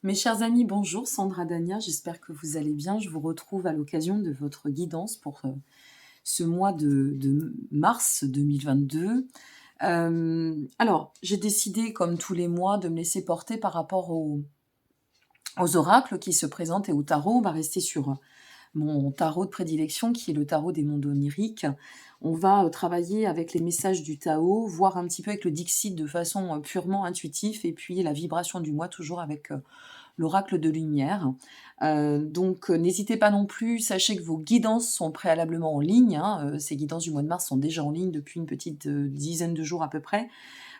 Mes chers amis, bonjour, Sandra Dania, j'espère que vous allez bien. Je vous retrouve à l'occasion de votre guidance pour ce mois de mars 2022. Alors, j'ai décidé, comme tous les mois, de me laisser porter par rapport aux oracles qui se présentent et au tarot. On va rester sur mon tarot de prédilection, qui est le tarot des mondes oniriques. On va travailler avec les messages du Tao, voir un petit peu avec le Dixit de façon purement intuitive, et puis la vibration du mois, toujours avec l'oracle de lumière. Donc n'hésitez pas non plus, sachez que vos guidances sont préalablement en ligne, hein. Ces guidances du mois de mars sont déjà en ligne depuis une petite dizaine de jours à peu près.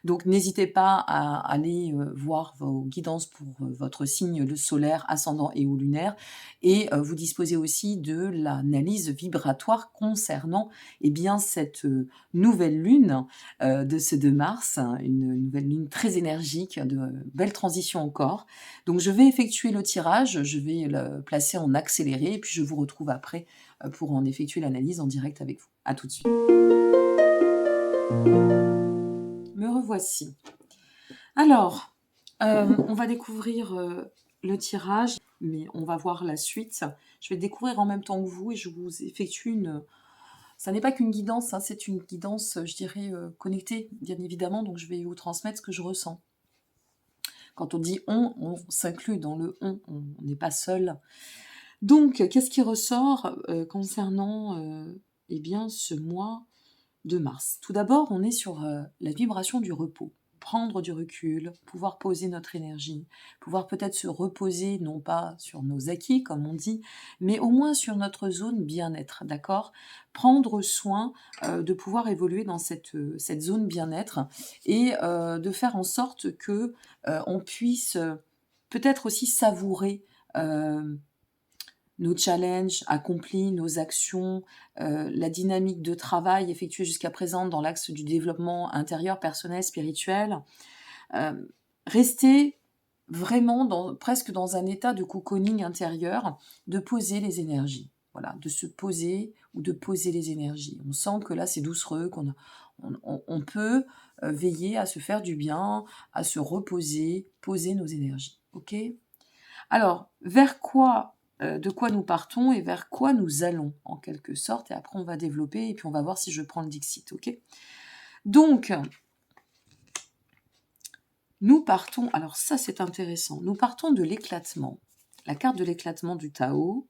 Donc n'hésitez pas à aller voir vos guidances pour votre signe le solaire, ascendant et ou lunaire, et vous disposez aussi de l'analyse vibratoire concernant bien cette nouvelle lune de ce 2 mars, hein, une nouvelle lune très énergique, de belles transitions encore. Donc je vais effectuer le tirage, je vais le placer en accéléré, et puis je vous retrouve après pour en effectuer l'analyse en direct avec vous. À tout de suite. Me revoici. Alors, on va découvrir le tirage, mais on va voir la suite. Je vais le découvrir en même temps que vous et je vous effectue une... Ça n'est pas qu'une guidance, hein, c'est une guidance, je dirais, connectée, bien évidemment, donc je vais vous transmettre ce que je ressens. Quand on dit on s'inclut dans le on n'est pas seul. Donc, qu'est-ce qui ressort concernant bien, ce mois de mars? Tout d'abord, on est sur la vibration du repos. Prendre du recul, pouvoir poser notre énergie, pouvoir peut-être se reposer, non pas sur nos acquis, comme on dit, mais au moins sur notre zone bien-être, d'accord? Prendre soin de pouvoir évoluer dans cette zone bien-être et de faire en sorte que on puisse peut-être aussi savourer nos challenges accomplis, nos actions, la dynamique de travail effectuée jusqu'à présent dans l'axe du développement intérieur, personnel, spirituel. Rester vraiment presque dans un état de cocooning intérieur, de poser les énergies. Voilà, de se poser ou de poser les énergies. On sent que là, c'est doucereux, on peut veiller à se faire du bien, à se reposer, poser nos énergies. Ok ? Alors, de quoi nous partons et vers quoi nous allons, en quelque sorte, et après on va développer, et puis on va voir si je prends le Dixit, ok? Donc, nous partons, alors ça c'est intéressant, nous partons de l'éclatement, la carte de l'éclatement du Tao.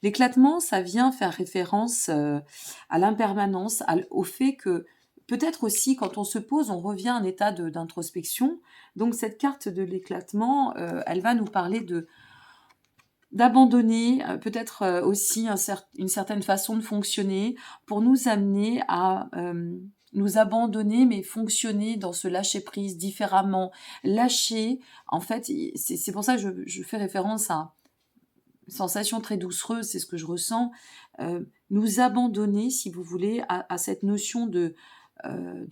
L'éclatement, ça vient faire référence à l'impermanence, au fait que peut-être aussi quand on se pose, on revient à un état d'introspection. Donc cette carte de l'éclatement, elle va nous parler d'abandonner peut-être aussi une certaine façon de fonctionner pour nous amener à nous abandonner, mais fonctionner dans ce lâcher-prise différemment. Lâcher, en fait, c'est pour ça que je fais référence à une sensation très doucereuse, c'est ce que je ressens. Nous abandonner, si vous voulez, à cette notion de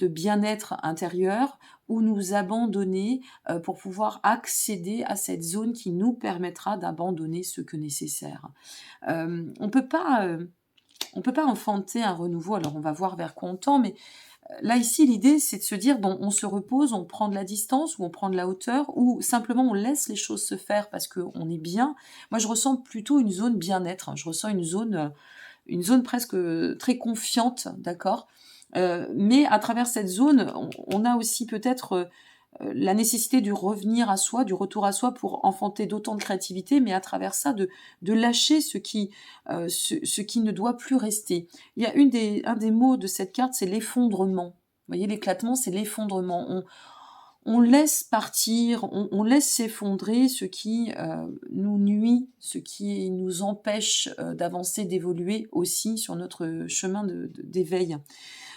bien-être intérieur, ou nous abandonner pour pouvoir accéder à cette zone qui nous permettra d'abandonner ce que nécessaire. On peut pas enfanter un renouveau, alors on va voir vers quoi on tend, mais là ici l'idée c'est de se dire bon, on se repose, on prend de la distance, ou on prend de la hauteur, ou simplement on laisse les choses se faire parce qu'on est bien. Moi je ressens plutôt une zone bien-être, hein. Je ressens une zone presque très confiante, d'accord. Mais à travers cette zone, on a aussi peut-être la nécessité du revenir à soi, du retour à soi pour enfanter d'autant de créativité, mais à travers ça, de lâcher ce qui ne doit plus rester. Il y a un des mots de cette carte, c'est l'effondrement. Vous voyez, l'éclatement, c'est l'effondrement. On laisse partir, on laisse s'effondrer ce qui nous nuit, ce qui nous empêche d'avancer, d'évoluer aussi sur notre chemin d'éveil.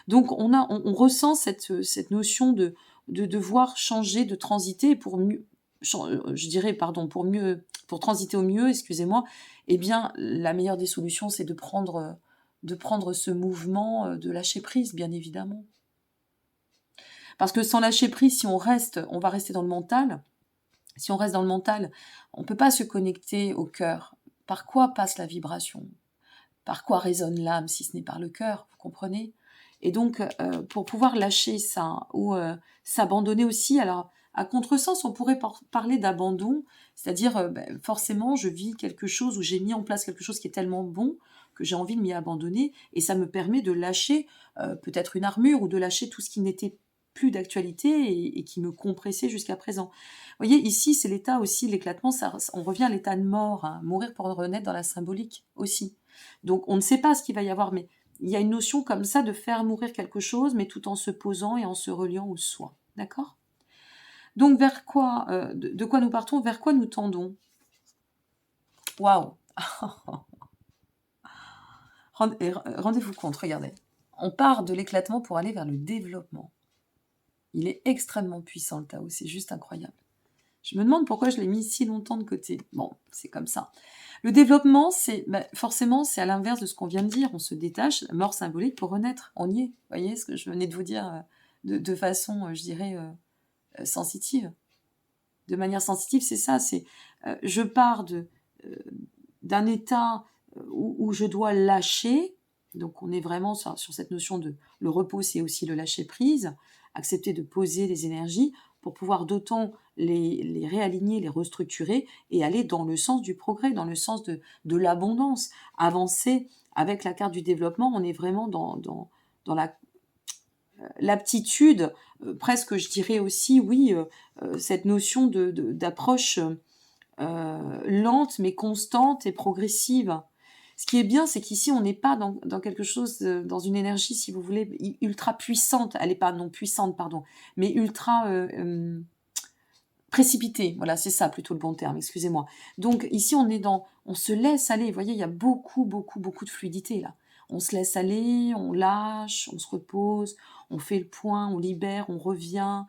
Donc on ressent cette notion de devoir changer, de transiter pour mieux, je dirais, pardon, pour transiter au mieux, excusez-moi. Eh bien, la meilleure des solutions, c'est de prendre ce mouvement de lâcher prise, bien évidemment. Parce que sans lâcher prise, si on va rester dans le mental. Si on reste dans le mental, on ne peut pas se connecter au cœur. Par quoi passe la vibration? Par quoi résonne l'âme si ce n'est par le cœur, vous comprenez? Et donc, pour pouvoir lâcher ça, ou s'abandonner aussi, alors À contresens, on pourrait parler d'abandon, c'est-à-dire forcément je vis quelque chose où j'ai mis en place quelque chose qui est tellement bon que j'ai envie de m'y abandonner et ça me permet de lâcher peut-être une armure ou de lâcher tout ce qui n'était plus d'actualité et qui me compressait jusqu'à présent. Vous voyez, ici c'est l'état aussi, l'éclatement, on revient à l'état de mort, hein, mourir pour renaître dans la symbolique aussi. Donc on ne sait pas ce qu'il va y avoir, mais il y a une notion comme ça de faire mourir quelque chose, mais tout en se posant et en se reliant au soi. D'accord ? Donc vers quoi, de quoi nous partons, vers quoi nous tendons? Waouh! Rendez-vous compte, regardez. On part de l'éclatement pour aller vers le développement. Il est extrêmement puissant le Tao, c'est juste incroyable. Je me demande pourquoi je l'ai mis si longtemps de côté. Bon, c'est comme ça. Le développement, forcément, c'est à l'inverse de ce qu'on vient de dire. On se détache, la mort symbolique pour renaître. On y est. Vous voyez ce que je venais de vous dire de façon, je dirais, sensitive. De manière sensitive, c'est ça. C'est je pars d'un état où je dois lâcher. Donc, on est vraiment sur cette notion de le repos, c'est aussi le lâcher prise, accepter de poser les énergies pour pouvoir d'autant les réaligner, les restructurer et aller dans le sens du progrès, dans le sens de l'abondance. Avancer avec la carte du développement, on est vraiment dans l'aptitude, presque je dirais aussi, oui, cette notion d'approche lente mais constante et progressive. Ce qui est bien, c'est qu'ici, on n'est pas dans quelque chose, dans une énergie, si vous voulez, ultra puissante. Elle n'est pas non puissante, pardon, mais ultra précipitée. Voilà, c'est ça plutôt le bon terme, excusez-moi. Donc ici, on se laisse aller. Vous voyez, il y a beaucoup, beaucoup, beaucoup de fluidité là. On se laisse aller, on lâche, on se repose, on fait le point, on libère, on revient.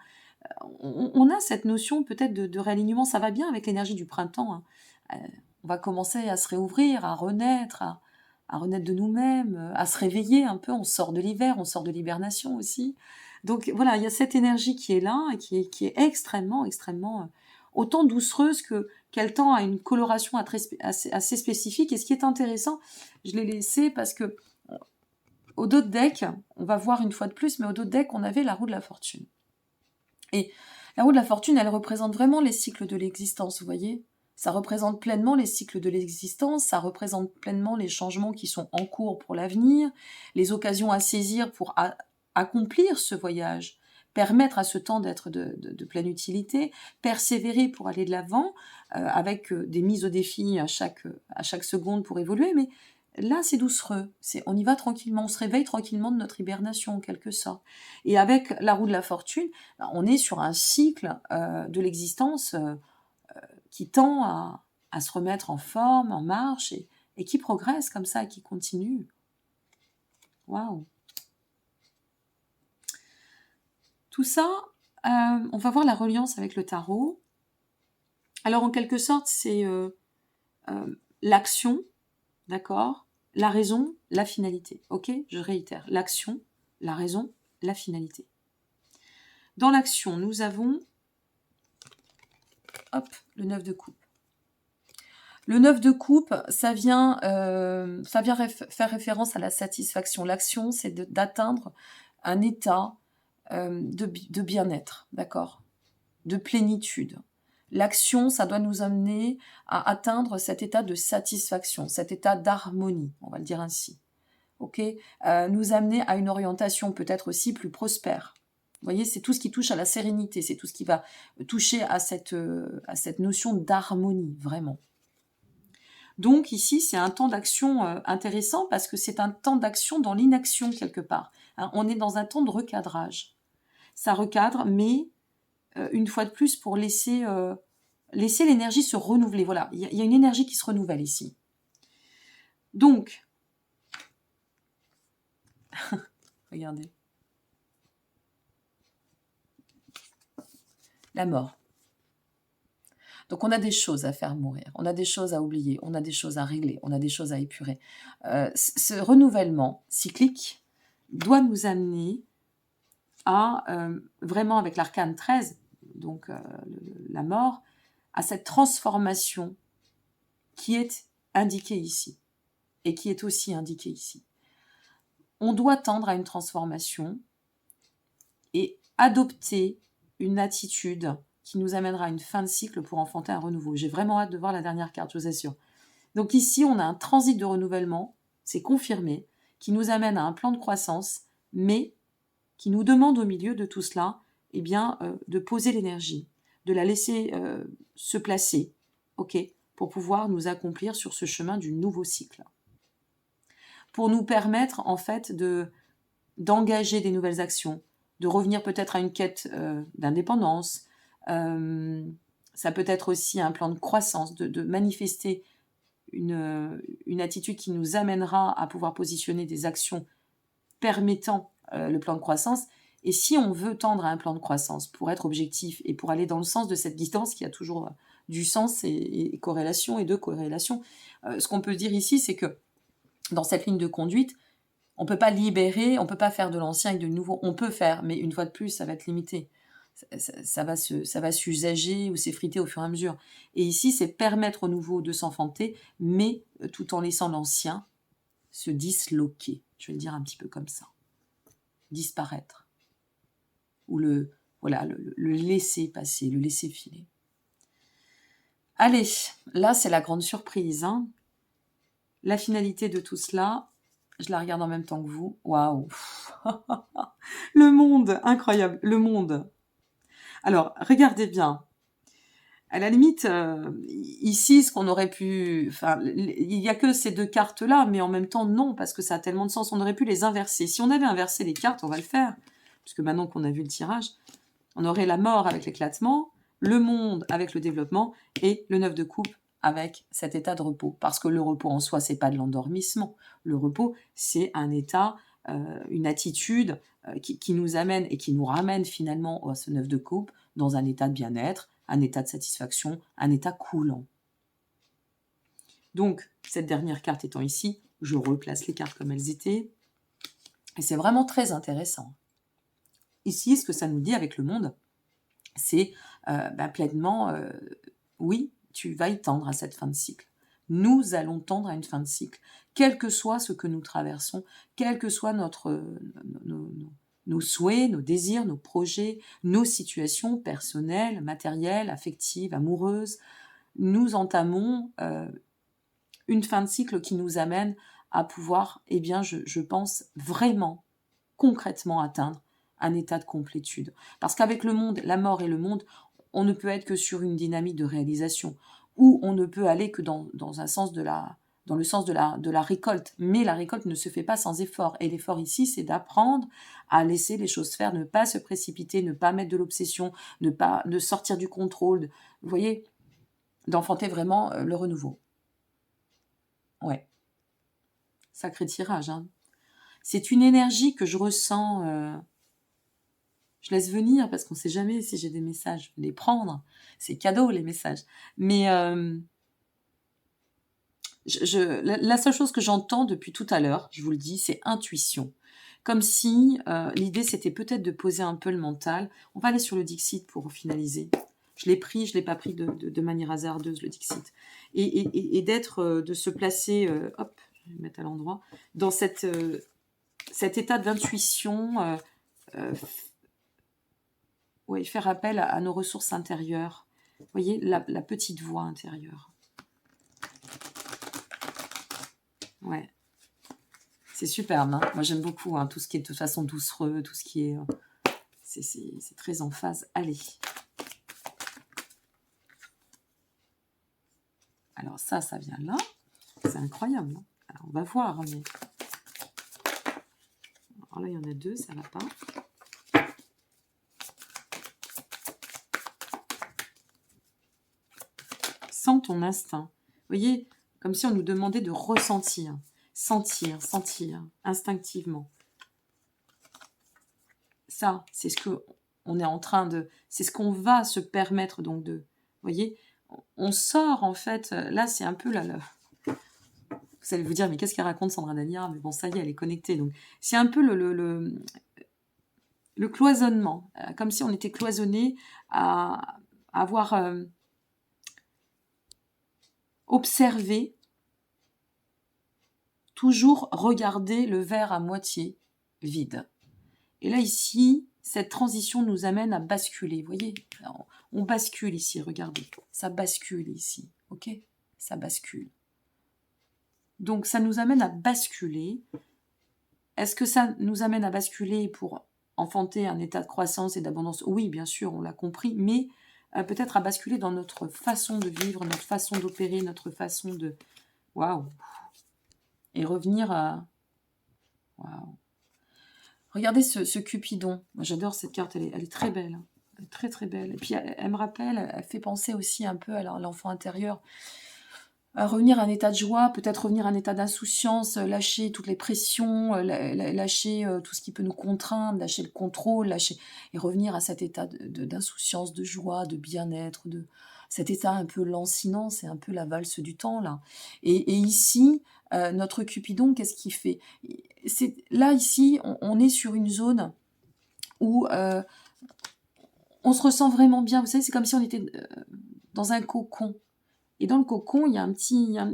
On a cette notion peut-être de réalignement. Ça va bien avec l'énergie du printemps, hein. On va commencer à se réouvrir, à renaître, à renaître de nous-mêmes, à se réveiller un peu. On sort de l'hiver, on sort de l'hibernation aussi. Donc voilà, il y a cette énergie qui est là et qui est extrêmement, extrêmement autant doucereuse qu'elle tend à une coloration assez spécifique. Et ce qui est intéressant, je l'ai laissé parce que au dos de deck, on va voir une fois de plus, mais au dos de deck, on avait la roue de la fortune. Et la roue de la fortune, elle représente vraiment les cycles de l'existence, vous voyez ? Ça représente pleinement les cycles de l'existence, ça représente pleinement les changements qui sont en cours pour l'avenir, les occasions à saisir pour accomplir ce voyage, permettre à ce temps d'être de pleine utilité, persévérer pour aller de l'avant, avec des mises au défi à chaque seconde pour évoluer, mais là, c'est doucereux. On y va tranquillement, on se réveille tranquillement de notre hibernation, en quelque sorte. Et avec la roue de la fortune, on est sur un cycle de l'existence qui tend à se remettre en forme, en marche, et qui progresse comme ça, et qui continue. Waouh! Tout ça, on va voir la reliance avec le tarot. Alors, en quelque sorte, c'est l'action, d'accord ? La raison, la finalité. Ok ? Je réitère. L'action, la raison, la finalité. Dans l'action, nous avons le 9 de coupe. Le 9 de coupe, ça vient faire référence à la satisfaction. L'action, c'est d'atteindre un état de bien-être, d'accord ? De plénitude. L'action, ça doit nous amener à atteindre cet état de satisfaction, cet état d'harmonie, on va le dire ainsi. Ok ? Nous amener à une orientation peut-être aussi plus prospère. Vous voyez, c'est tout ce qui touche à la sérénité, c'est tout ce qui va toucher à cette notion d'harmonie, vraiment. Donc ici, c'est un temps d'action intéressant parce que c'est un temps d'action dans l'inaction quelque part. Hein, on est dans un temps de recadrage. Ça recadre, mais une fois de plus pour laisser l'énergie se renouveler. Voilà, il y a une énergie qui se renouvelle ici. Donc, regardez. La mort. Donc on a des choses à faire mourir, on a des choses à oublier, on a des choses à régler, on a des choses à épurer. Ce renouvellement cyclique doit nous amener à, vraiment avec l'arcane 13, donc la mort, à cette transformation qui est indiquée ici, et qui est aussi indiquée ici. On doit tendre à une transformation et adopter une attitude qui nous amènera à une fin de cycle pour enfanter un renouveau. J'ai vraiment hâte de voir la dernière carte, je vous assure. Donc ici, on a un transit de renouvellement, c'est confirmé, qui nous amène à un plan de croissance, mais qui nous demande au milieu de tout cela de poser l'énergie, de la laisser se placer, pour pouvoir nous accomplir sur ce chemin du nouveau cycle. Pour nous permettre, en fait, d'engager des nouvelles actions, de revenir peut-être à une quête d'indépendance. Ça peut être aussi un plan de croissance, de manifester une attitude qui nous amènera à pouvoir positionner des actions permettant le plan de croissance. Et si on veut tendre à un plan de croissance pour être objectif et pour aller dans le sens de cette guidance qui a toujours du sens et corrélation et de corrélation, ce qu'on peut dire ici, c'est que dans cette ligne de conduite, on ne peut pas libérer, on ne peut pas faire de l'ancien avec de nouveau. On peut faire, mais une fois de plus, ça va être limité. Ça va s'usager ou s'effriter au fur et à mesure. Et ici, c'est permettre au nouveau de s'enfanter, mais tout en laissant l'ancien se disloquer. Je vais le dire un petit peu comme ça. Disparaître. Ou le laisser passer, le laisser filer. Allez, là, c'est la grande surprise. La finalité de tout cela, je la regarde en même temps que vous. Waouh. Le monde, incroyable, le monde. Alors, regardez bien. À la limite, ici, ce qu'on aurait pu... Enfin, il n'y a que ces deux cartes-là, mais en même temps, non, parce que ça a tellement de sens. On aurait pu les inverser. Si on avait inversé les cartes, on va le faire, puisque maintenant qu'on a vu le tirage, on aurait la mort avec l'éclatement, le monde avec le développement, et le 9 de coupe avec cet état de repos. Parce que le repos en soi, c'est pas de l'endormissement. Le repos, c'est un état, une attitude qui nous amène et qui nous ramène finalement à ce 9 de coupe dans un état de bien-être, un état de satisfaction, un état coulant. Donc, cette dernière carte étant ici, je replace les cartes comme elles étaient. Et c'est vraiment très intéressant. Ici, ce que ça nous dit avec le monde, c'est pleinement, oui, tu vas y tendre à cette fin de cycle. Nous allons tendre à une fin de cycle. Quel que soit ce que nous traversons, quel que soit nos souhaits, nos désirs, nos projets, nos situations personnelles, matérielles, affectives, amoureuses, nous entamons une fin de cycle qui nous amène à pouvoir, je pense, vraiment, concrètement atteindre un état de complétude. Parce qu'avec le monde, la mort et le monde, on ne peut être que sur une dynamique de réalisation, ou on ne peut aller que dans le sens de la récolte. Mais la récolte ne se fait pas sans effort. Et l'effort ici, c'est d'apprendre à laisser les choses faire, ne pas se précipiter, ne pas mettre de l'obsession, ne sortir du contrôle. Vous voyez, d'enfanter vraiment le renouveau. Ouais. Sacré tirage. C'est une énergie que je ressens... Je laisse venir parce qu'on ne sait jamais si j'ai des messages. Les prendre, c'est cadeau les messages. Mais la seule chose que j'entends depuis tout à l'heure, je vous le dis, c'est intuition. Comme si l'idée c'était peut-être de poser un peu le mental. On va aller sur le Dixit pour finaliser. Je l'ai pris, je ne l'ai pas pris de manière hasardeuse, le Dixit. Et de se placer, hop, je vais le mettre à l'endroit, dans cet état d'intuition. Faire appel à nos ressources intérieures. Vous voyez, la petite voix intérieure. Ouais. C'est superbe. Moi, j'aime beaucoup tout ce qui est de toute façon doucereux, tout ce qui est... c'est très en phase. Allez. Alors ça vient là. C'est incroyable. Alors, on va voir. Mais... Alors là, il y en a deux, ça ne va pas. Sens ton instinct. Vous voyez, comme si on nous demandait de ressentir, sentir, instinctivement. Ça, c'est ce que on est en train de... C'est ce qu'on va se permettre donc de... Vous voyez, on sort en fait... Là, c'est un peu là... Vous allez vous dire, mais qu'est-ce qu'elle raconte Sandra Dania? Mais bon, ça y est, elle est connectée. Donc, c'est un peu le cloisonnement. Comme si on était cloisonné à avoir... observer, toujours regarder le verre à moitié vide. Et là, ici, cette transition nous amène à basculer. Vous voyez, on bascule ici, regardez. Ça bascule ici, ok? Ça bascule. Donc, ça nous amène à basculer. Est-ce que ça nous amène à basculer pour enfanter un état de croissance et d'abondance? Oui, bien sûr, on l'a compris, mais peut-être à basculer dans notre façon de vivre, notre façon d'opérer, notre façon de... Waouh! Et revenir à... Waouh! Regardez ce Cupidon. Moi, j'adore cette carte, elle est très belle. Elle est très très belle. Et puis elle me rappelle, elle fait penser aussi un peu à l'enfant intérieur. À revenir à un état de joie, peut-être revenir à un état d'insouciance, lâcher toutes les pressions, lâcher tout ce qui peut nous contraindre, lâcher le contrôle, lâcher et revenir à cet état d'insouciance, de joie, de bien-être, de cet état un peu lancinant, c'est un peu la valse du temps là. Et ici, notre Cupidon, qu'est-ce qu'il fait? Là ici, on est sur une zone où on se ressent vraiment bien. Vous savez, c'est comme si on était dans un cocon. Et dans le cocon, il y a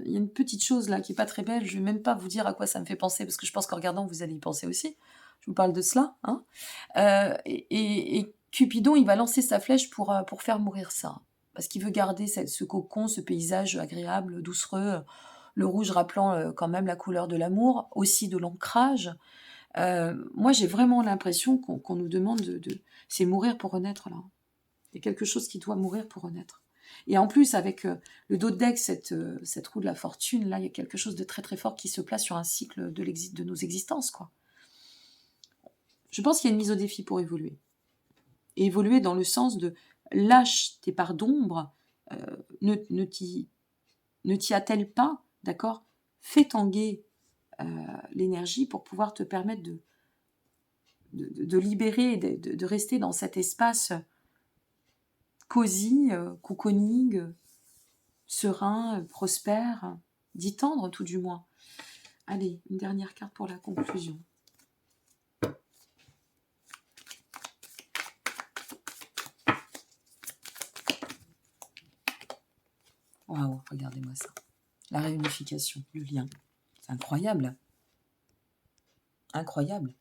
une petite chose là qui est pas très belle. Je vais même pas vous dire à quoi ça me fait penser, parce que je pense qu'en regardant, vous allez y penser aussi. Je vous parle de cela. Hein. Et Cupidon, il va lancer sa flèche pour faire mourir ça. Parce qu'il veut garder ce cocon, ce paysage agréable, doucereux, le rouge rappelant quand même la couleur de l'amour, aussi de l'ancrage. Moi, j'ai vraiment l'impression qu'on nous demande c'est mourir pour renaître là. Il y a quelque chose qui doit mourir pour renaître. Et en plus, avec le dos de deck, cette roue de la fortune, là, il y a quelque chose de très très fort qui se place sur un cycle de nos existences, quoi. Je pense qu'il y a une mise au défi pour évoluer. Et évoluer dans le sens de lâche tes parts d'ombre, ne t'y attelle pas, d'accord? Fais tanguer l'énergie pour pouvoir te permettre de libérer, de rester dans cet espace cosy, cocooning, serein, prospère, dit tendre tout du moins. Allez, une dernière carte pour la conclusion. Waouh, regardez-moi ça. La réunification, le lien. C'est incroyable. Incroyable.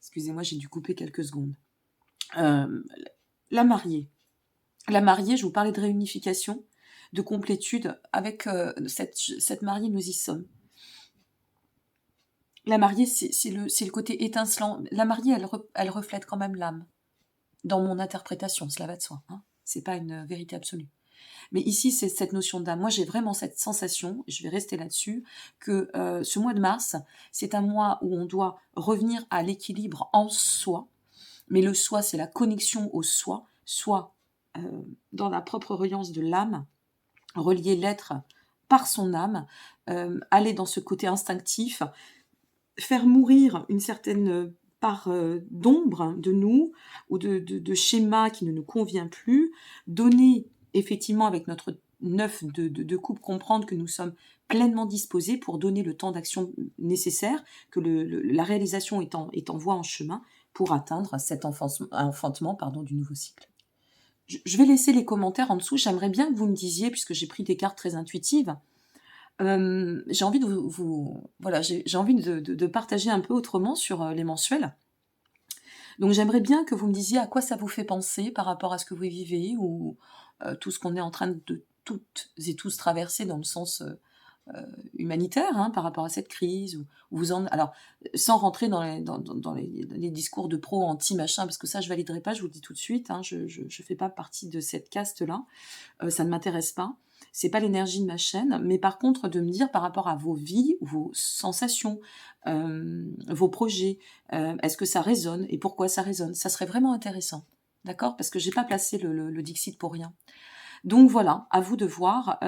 Excusez-moi, j'ai dû couper quelques secondes. La mariée. La mariée, je vous parlais de réunification, de complétude. Avec cette mariée, nous y sommes. La mariée, c'est le côté étincelant. La mariée, elle reflète quand même l'âme. Dans mon interprétation, cela va de soi. Hein. C'est pas une vérité absolue. Mais ici, c'est cette notion d'âme. Moi, j'ai vraiment cette sensation, je vais rester là-dessus, que ce mois de mars, c'est un mois où on doit revenir à l'équilibre en soi. Mais le soi, c'est la connexion au soi, soit dans la propre reliance de l'âme, relier l'être par son âme, aller dans ce côté instinctif, faire mourir une certaine part d'ombre de nous, ou de schéma qui ne nous convient plus, donner effectivement avec notre 9 de coupe, comprendre que nous sommes pleinement disposés pour donner le temps d'action nécessaire, que la réalisation est en voie, en chemin, pour atteindre cet enfantement du nouveau cycle. Je vais laisser les commentaires en dessous. J'aimerais bien que vous me disiez, puisque j'ai pris des cartes très intuitives, j'ai envie j'ai envie de partager un peu autrement sur les mensuels. Donc j'aimerais bien que vous me disiez à quoi ça vous fait penser par rapport à ce que vous vivez, ou tout ce qu'on est en train de toutes et tous traverser dans le sens humanitaire, hein, par rapport à cette crise, alors sans rentrer dans les discours de pro anti-machin, parce que ça je validerai pas, je vous le dis tout de suite, hein, je fais pas partie de cette caste-là, ça ne m'intéresse pas. C'est pas l'énergie de ma chaîne, mais par contre de me dire par rapport à vos vies, vos sensations, vos projets, est-ce que ça résonne et pourquoi ça résonne? Ça serait vraiment intéressant, d'accord? Parce que j'ai pas placé le Dixit pour rien. Donc voilà, à vous de voir.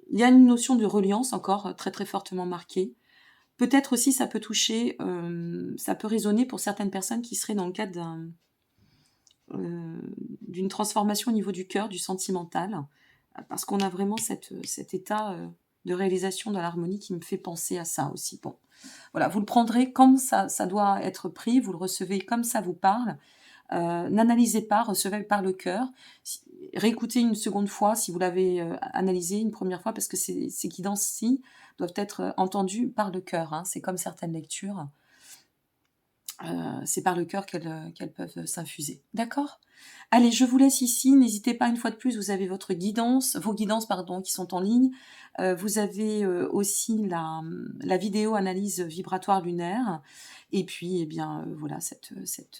Il y a une notion de reliance encore très très fortement marquée. Peut-être aussi ça peut toucher, ça peut résonner pour certaines personnes qui seraient dans le cadre d'une transformation au niveau du cœur, du sentimental, parce qu'on a vraiment cet état de réalisation de l'harmonie qui me fait penser à ça aussi. Bon, voilà, vous le prendrez comme ça doit être pris, vous le recevez comme ça vous parle. N'analysez pas, recevez par le cœur. Réécoutez une seconde fois si vous l'avez analysé une première fois, parce que ces guidances-ci doivent être entendues par le cœur. Hein. C'est comme certaines lectures. c'est par le cœur qu'elles peuvent s'infuser. D'accord? Allez, je vous laisse ici. N'hésitez pas, une fois de plus, vous avez vos guidances pardon, qui sont en ligne. Vous avez aussi la vidéo analyse vibratoire lunaire. Et puis, eh bien, voilà, cette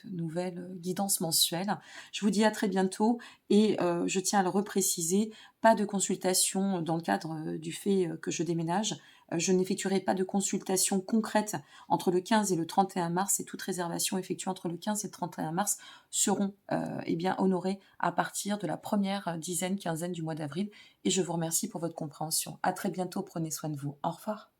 nouvelle guidance mensuelle. Je vous dis à très bientôt. Et je tiens à le repréciser, pas de consultation dans le cadre du fait que je déménage. Je n'effectuerai pas de consultation concrète entre le 15 et le 31 mars, et toute réservation effectuée entre le 15 et le 31 mars seront eh bien, honorées à partir de la première dizaine, quinzaine du mois d'avril. Et je vous remercie pour votre compréhension. À très bientôt, prenez soin de vous. Au revoir.